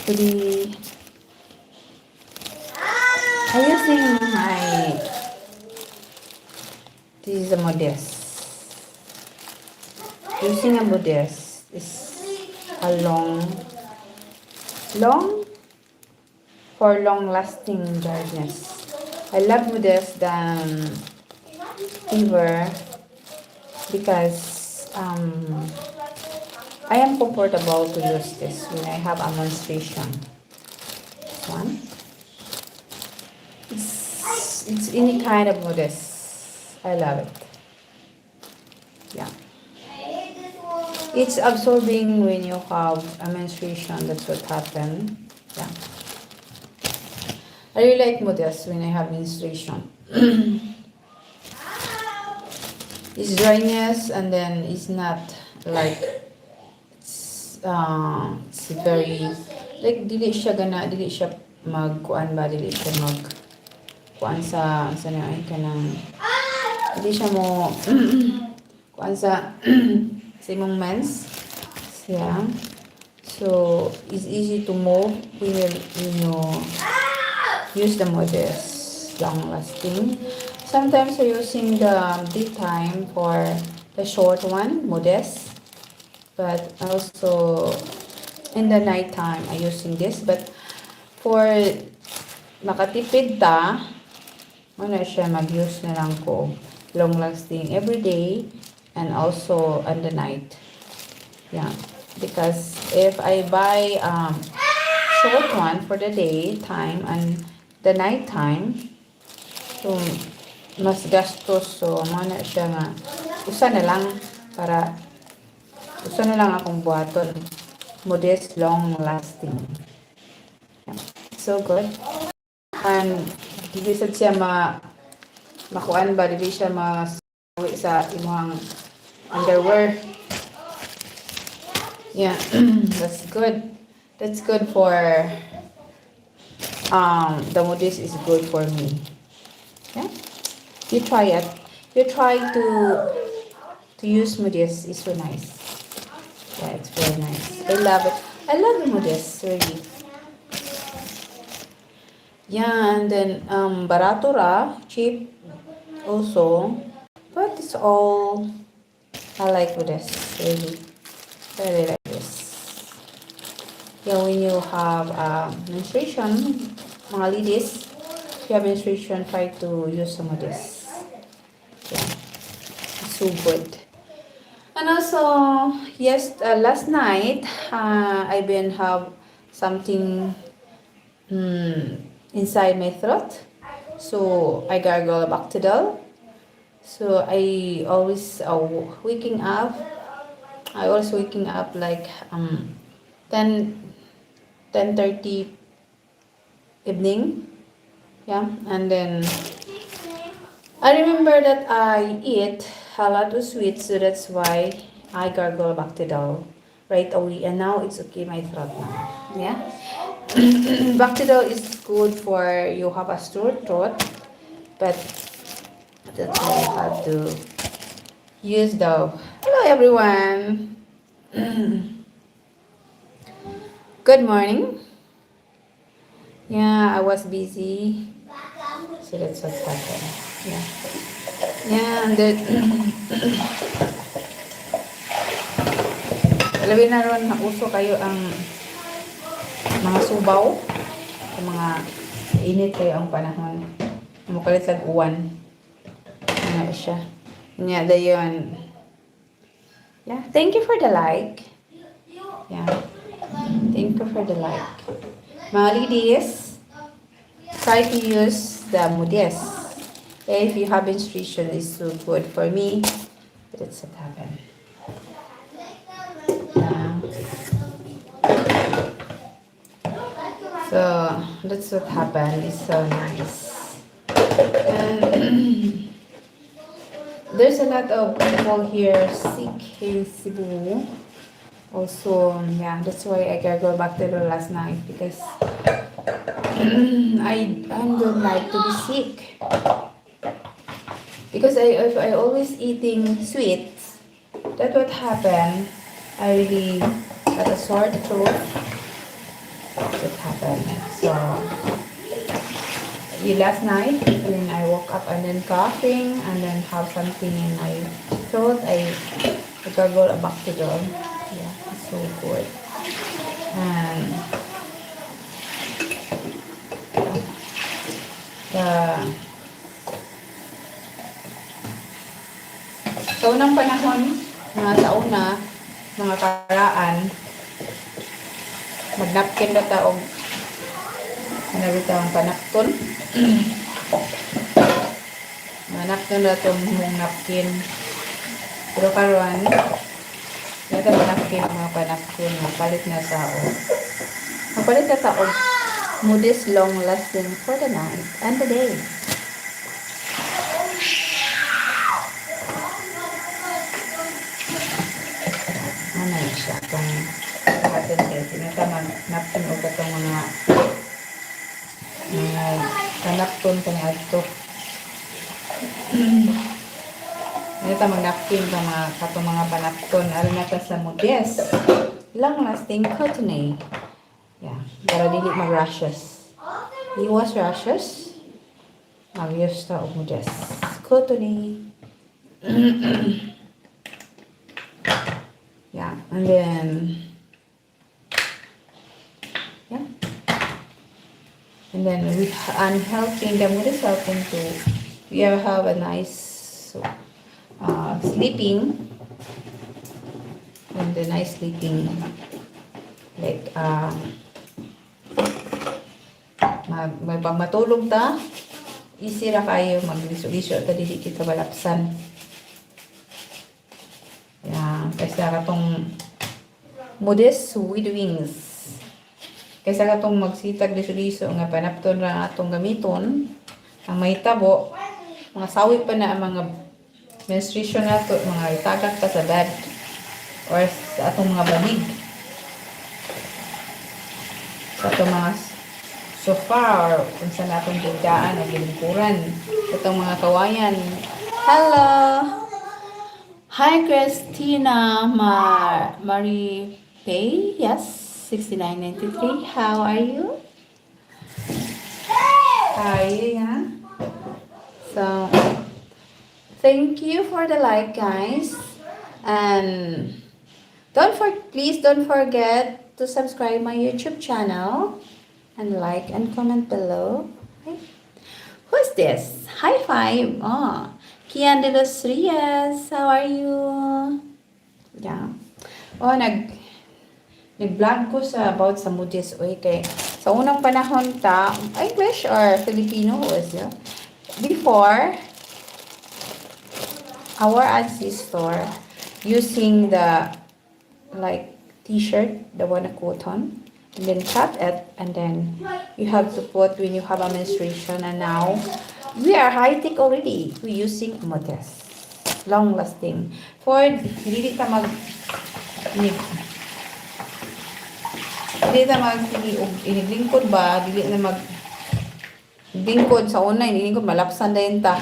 Today, I'm using this is a modest. Using a modest is a long for long-lasting dryness. I love modest than fever because I am comfortable to use this when I have a menstruation. This one. It's any kind of modest. I love it. Yeah. It's absorbing when you have a menstruation. That's what happened. Yeah. I really like modest when I have menstruation. It's dryness and then it's not like it's very like dili siya magkuan ba dili siya kuan sa na ay kanang dili siya mo kuan sa imong mens. Yeah. So it's easy to move when you use the modest long lasting. Sometimes I'm using the daytime for the short one, modest. But also in the night time I'm using this. But for makatipid ta, ano siya mag-use na lang ko long lasting every day and also on the night. Yeah, because if I buy short one for the day time and the night time, so mas gastos. So mana siya nga usa na lang akong buhaton modest long lasting. Yeah. So good. And dili sad siya makuan ba dili siya masawi sa imong underwear. Yeah. That's good. That's good for the modest is good for me. Yeah. You try it. You try to use modest. It's so nice. Yeah, it's very nice. I love it. I love the modest, really. Yeah, and then barato ra, cheap also. But it's all I like modest, really. Really like this. Yeah, when you have menstruation, mga ladies, if you have menstruation, try to use some of this. Yeah, it's so good. And also, yes, last night, I been have something inside my throat. So I gargle bactidal. So I always waking up. I always waking up like 10:30 evening. Yeah, and then I remember that I eat a lot of sweets, so that's why I gargle bactidal right away, and now it's okay my throat now. Yeah. Bactidal is good for you have a sore throat, but that's why you have to use the. Hello everyone. Good morning. Yeah, I was busy, so that's what happened. Yeah. Yeah, and then labi na ron na uso kayo ang mga subaw, ang mga init kayo ang panahon. Mukalit lag uwan. Ano siya? Nya dayon. Yeah, thank you for the like. Yeah. Thank you for the like. Mga ladies, try to use the modest. If you have menstruation, it's so good for me. But it's what happened. So that's what happened. It's so nice. And there's a lot of people here sick in Cebu. Also, yeah, that's why I gotta go back to the last night because I don't like to be sick. Because if I always eating sweets, that's what happened. I really got a sore throat. it happened. So, last night, and then I woke up and then coughing, and then have something in my throat. I go back to the, yeah, it's so good. And the sa unang panahon, mga sauna, mga karaan, magnapkin na taong ang panapton. Manapton na itong mong napkin. Pero karoon, ito manapkin mga panapton. Mapalit na taong. Mapalit na taong modest long lasting for the night and the day. Ano yun siya? Itong atin kayo. Tinatamang napkin o itong mga panapton ka niya ito. Ito mag-napkin ka mga panapton. Alam na ka sa modest. Long lasting cottony. Yeah. Para dili mag-rashes. Iwas rashes. Mag-use ta o modest. Cottony. Yeah. And then yeah. And then I'm helping them with helping to we have a nice sleeping and the nice sleeping like matulog ta easy ra kayo magliso-liso ta dili kita balapsan. Yeah, kasi katong modest with wings. Kaysa katong magsitag liso-liso nga panapton ra atong gamiton, ang mahitabo, mga sawi pa na ang mga menstruation nato, mga itagak pa sa bed or sa atong mga banig. Sa atong mga sofa or kung saan atong bigdaan o gilingkuran. Itong mga kawayan. Hello! Hi, Christina Marie Pay. Yes. 6993. How are you? How are you? Yeah. So, thank you for the like, guys, and please don't forget to subscribe my YouTube channel and like and comment below. Okay. Who's this? High five. Oh, Kian de los Rias. How are you? Yeah. Oh, nag-vlog ko about sa modest way kay sa unang panahon ta English or Filipino was yeah? Before our ancestor using the like t-shirt, the one na cotton, and then cut it, and then you have to put when you have a menstruation. And now we are high tech already. We using modest, long lasting for dili ta mag dili na iniglingkod ba, dili na lingkod sa una, inilingkod malapsan dayon ta.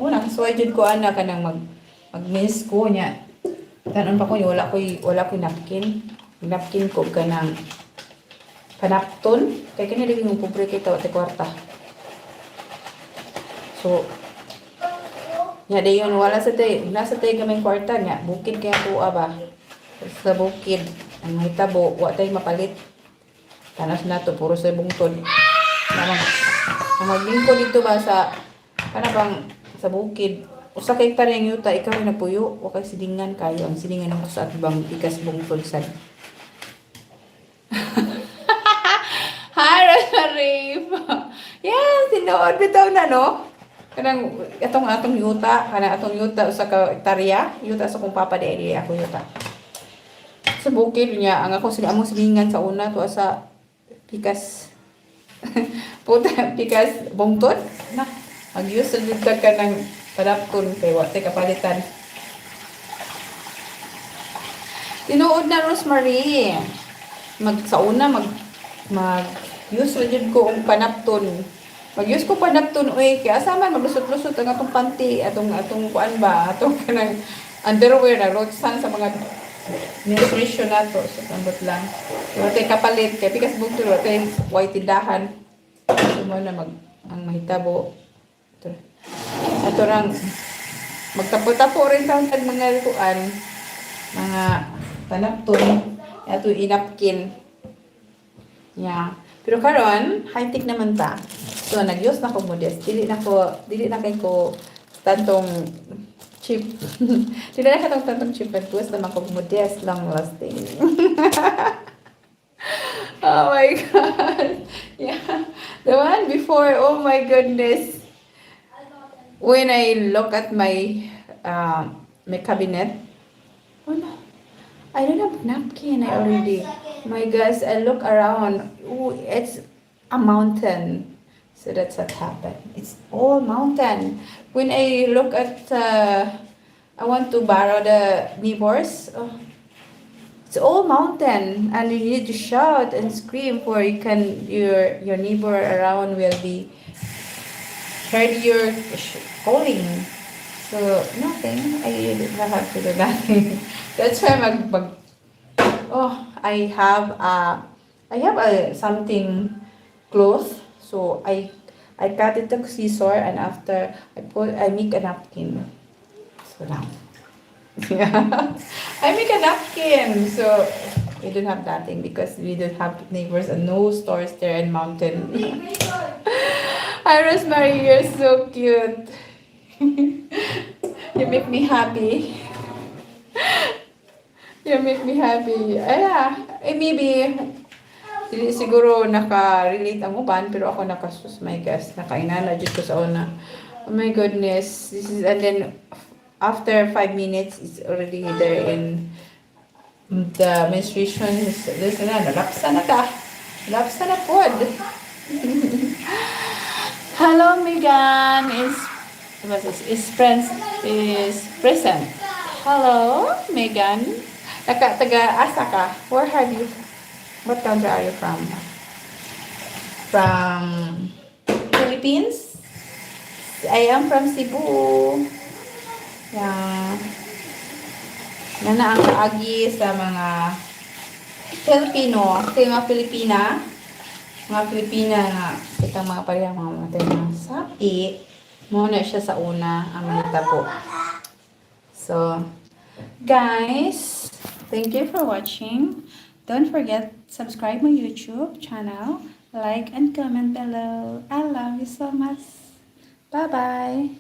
Una kasuway jud ko ana kanang mag-miss ko nya. Tanon pa ko wala koy napkin. Napkin ko kanang panapton kay kani dili mo pobre kay tawo te kwarta. So nya dayon wala sa tay, nasa tay kaming kwarta nya, bukid kay tuwa ba. Sa bukid ang hitabo, wa tay mapalit. Tanas na to, puro sa bungtod. Ang maglingkod dito ba sa, bang sa bukid. Usa kay taryang yuta, ikaw ay napuyo. O kay sidingan kayo. Ang sidingan ng sa atbang ikas bungtod sad. Hi, Rosemary! Yes, tinood bitaw na, no? Kanang atong yuta, atong yuta sa tarya, yuta sa kong papa dahil ako yuta. Sa bukid niya, ang among silingan sa una to sa pikas puta pikas bungtod na mag-use dito ka ng panapton kay wa tay kapalitan. Tinuod na Rosemary sa una mag-use jud ko og panapton. Mag-use ko panapton oy kay asa man maglusot-lusot ang atong panty, atong kuan ba, atong kanang underwear na rotsan sa mga Nutrition na to. So, ambot lang. So, ito kapalit. Kaya pikas bugto. Ito white tindahan. So, mo na ang mahitabo. Ito lang. Magtapo-tapo rin sa mga lukuan. Mga panapton. Ito inapkin. Yeah. Pero karon high-tech naman ta. So, nag-use na ko modest. Dili na kay ko tantong cheap. Dili na katong tantong cheap. Nag-use naman ko modest, long lasting. Oh my God. Yeah. The one before, oh my goodness. When I look at my cabinet, oh no, I don't have napkin. I already, my gosh, I look around. Ooh, it's a mountain. So that's what happened. It's all mountain. When I look at, I want to borrow the neighbors. Oh, it's all mountain, and you need to shout and scream for your neighbor around will be heard your calling. So nothing. I don't have to do nothing. That's why oh, I have a something close. So I cut it to scissor, and after I make a napkin. So now. Yeah. I make a napkin. So we don't have nothing because we don't have neighbors and no stores there in mountain. Hi Rosemary, you're so cute. You make me happy. You make me happy. Yeah, maybe hindi siguro naka-relate ang uban pero ako nakasus my gosh, nakainana jud ko sa una. Oh my goodness. This is, and then after 5 minutes it's already there in the menstruation. This na lapsa na ka. Lapsa na pod. Hello Megan is present. Hello Megan. Taga-asa ka? What country are you from? From Philippines? I am from Cebu. Yeah. Nana ang kaagi sa mga Filipino. Sa mga Pilipina. Mga Pilipina nga. Itang mga parehang mga matay ng sapi. Muna siya sa una ang mahitabo. So, guys, thank you for watching. Don't forget, subscribe my YouTube channel, like and comment below. I love you so much. Bye-bye.